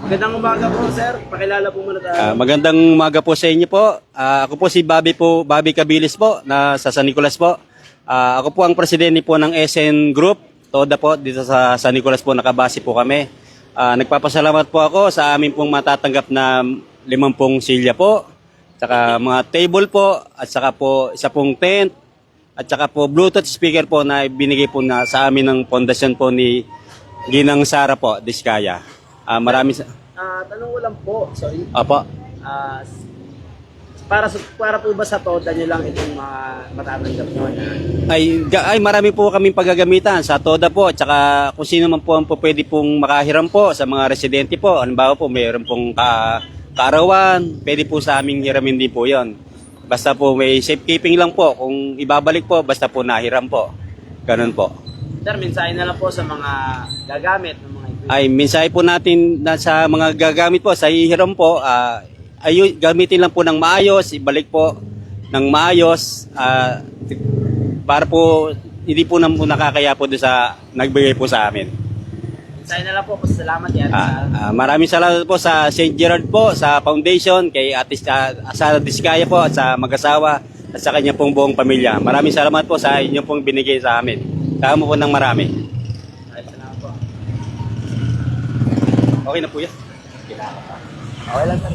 Magandang umaga po, sir. Pakilala po muna tayo. Magandang umaga po sa inyo po. Ako po si Bobby Cabilis po na sa San Nicolas po. Ako po ang presidente po ng SN Group. Toda po dito sa San Nicolas po nakabase po kami. Nagpapasalamat po ako sa amin pong matatanggap na 50 silya po. Saka mga table po at saka po isa pong tent at saka po Bluetooth speaker po na binigay po na sa amin ng pundasyon po ni Ginang Sara po, Diskaya. Tanong ko lang po, sorry. Opo. Ah, para po ba sa toda nyo lang itong mga matatanggap nyo? Ay marami po kaming paggagamitan sa TODA po at saka kung sino man po ang pwede pong makahiram po sa mga residente po. Halimbawa po mayroon pong kaarawan, pwede po sa aming hiramin din po yon. Basta po may safekeeping lang po. Kung ibabalik po, basta po nahiram po. Ganun po. Sir, mensahe na lang po sa mga gagamit ng mga equipment. Ay mensahe po natin na sa mga gagamit po, sa hihiram po, gamitin lang po ng maayos, ibalik po ng maayos para po hindi po nakakaya po doon sa nagbigay po sa amin. Mensahe na lang po, salamat yan. Maraming salamat po sa St. Gerard po, sa foundation, kay Ate Sara Diskaya po at sa mag-asawa at sa kanya pong buong pamilya. Maraming salamat po sa inyo pong binigay sa amin. Tama po ng marami. Ay, salamat po. Okay na po yan. Okay lang, sir.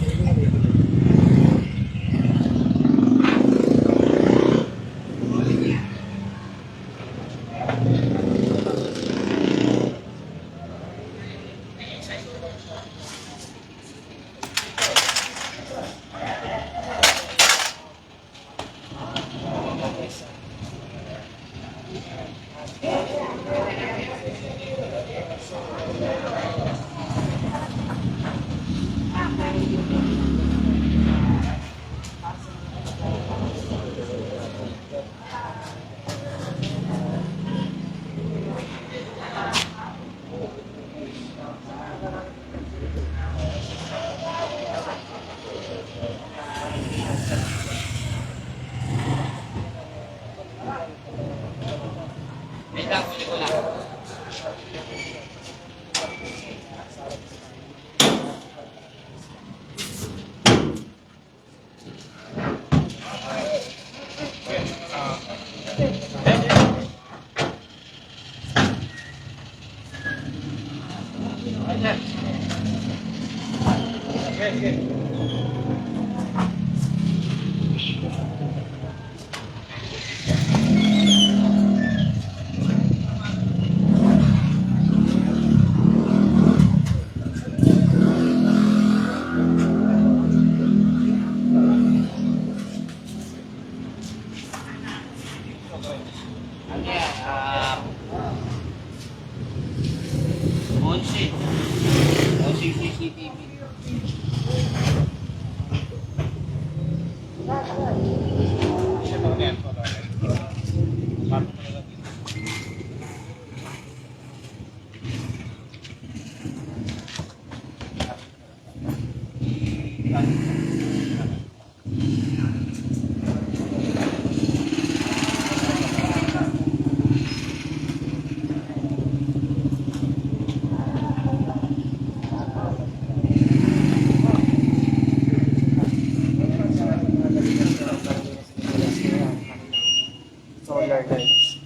Solar lights.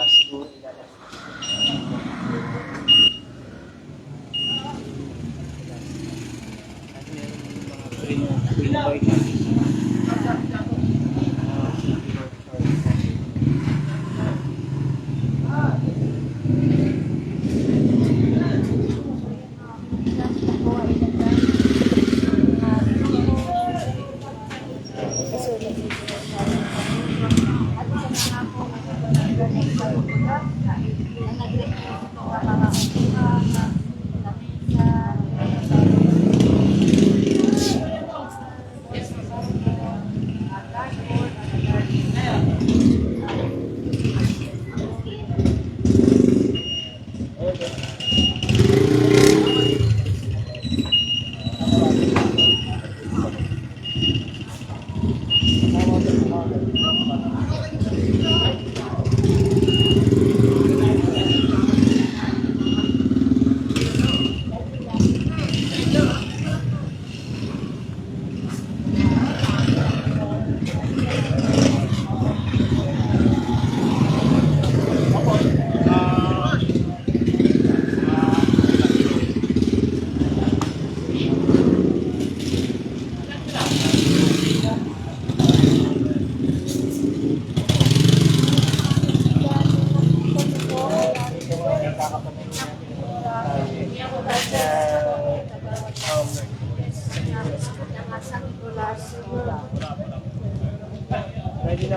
Siguro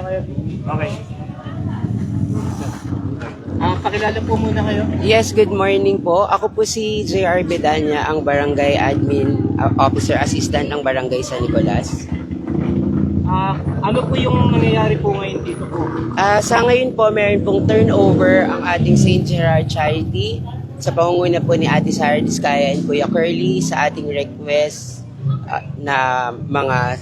muna kayo. Okay. Pakilala po muna kayo. Yes, good morning po. Ako po si JR Bedanya, ang Barangay Admin Officer Assistant ng Barangay San Nicolas. Ano po yung nangyayari po ngayon dito po? Sa ngayon po, meron pong turnover ang ating St. Gerard Charity sa pangunguna po ni Ate Sara Diskaya and Kuya Curly sa ating request na mga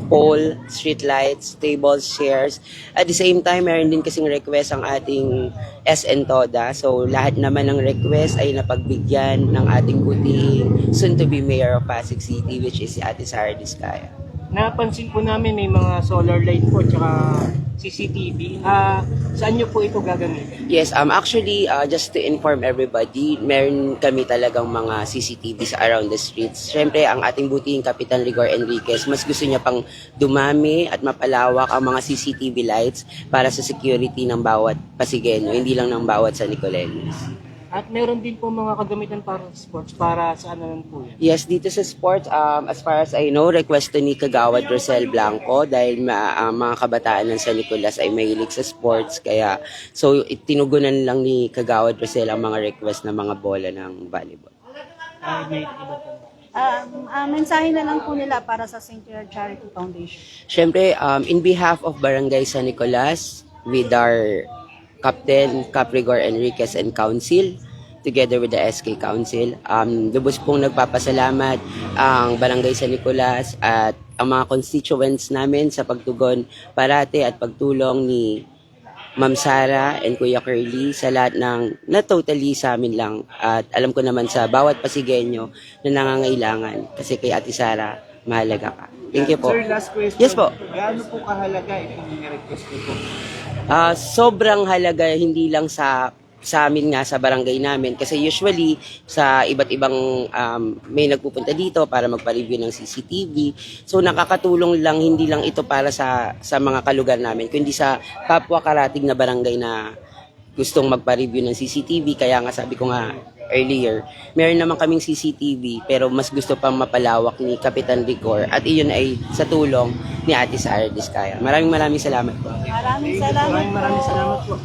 pole, street lights, tables, chairs. At the same time, meron din kasing request ang ating SN Toda. So, lahat naman ng request ay napagbigyan ng ating butiing soon-to-be Mayor of Pasig City, which is si Ate Sara Diskaya. Napansin po namin may mga solar light po tsaka CCTV. Saan nyo po ito gagamitin? Yes, actually, just to inform everybody, meron kami talagang mga CCTVs around the streets. Siyempre, ang ating butihing Kapitan Rigor Enriquez, mas gusto niya pang dumami at mapalawak ang mga CCTV lights para sa security ng bawat Pasigueño, hindi lang ng bawat San Nicoleños. At meron din po mga kagamitan para sa sports, para sa ano po yan? Yes, dito sa sports, as far as I know, request to ni Kagawad Rosel Blanco dahil mga kabataan ng San Nicolas ay mahilig sa sports. Kaya, so, tinugunan lang ni Kagawad Rosel ang mga request ng mga bola ng volleyball. May iba po. Mensahe na lang po nila para sa St. Gerard Charity Foundation. Siyempre, in behalf of Barangay San Nicolas, with our Captain Caprigor Enriquez and Council, together with the SK Council, lubos pong nagpapasalamat ang Barangay San Nicolas at ang mga constituents namin sa pagtugon parate at pagtulong ni Ma'am Sara and Kuya Curly sa lahat ng na totally sa amin lang. At alam ko naman sa bawat Pasigueño na nangangailangan kasi kay Ate Sara, mahalaga ka. Thank you po. Sir, last question. Yes po. Gaano po kahalaga itong request ko po? Sobrang halaga hindi lang sa amin nga sa barangay namin kasi usually sa iba't ibang may nagpupunta dito para magpa-review ng CCTV. So nakakatulong lang hindi lang ito para sa mga kalugar namin kundi sa kapwa karating na barangay na gustong magpa-review ng CCTV. Kaya nga sabi ko nga earlier, meron naman kaming CCTV pero mas gusto pang mapalawak ni Kapitan Rigor at iyon ay sa tulong ni Ate Sara Diskaya. Maraming salamat po. Maraming salamat Maraming po. salamat po.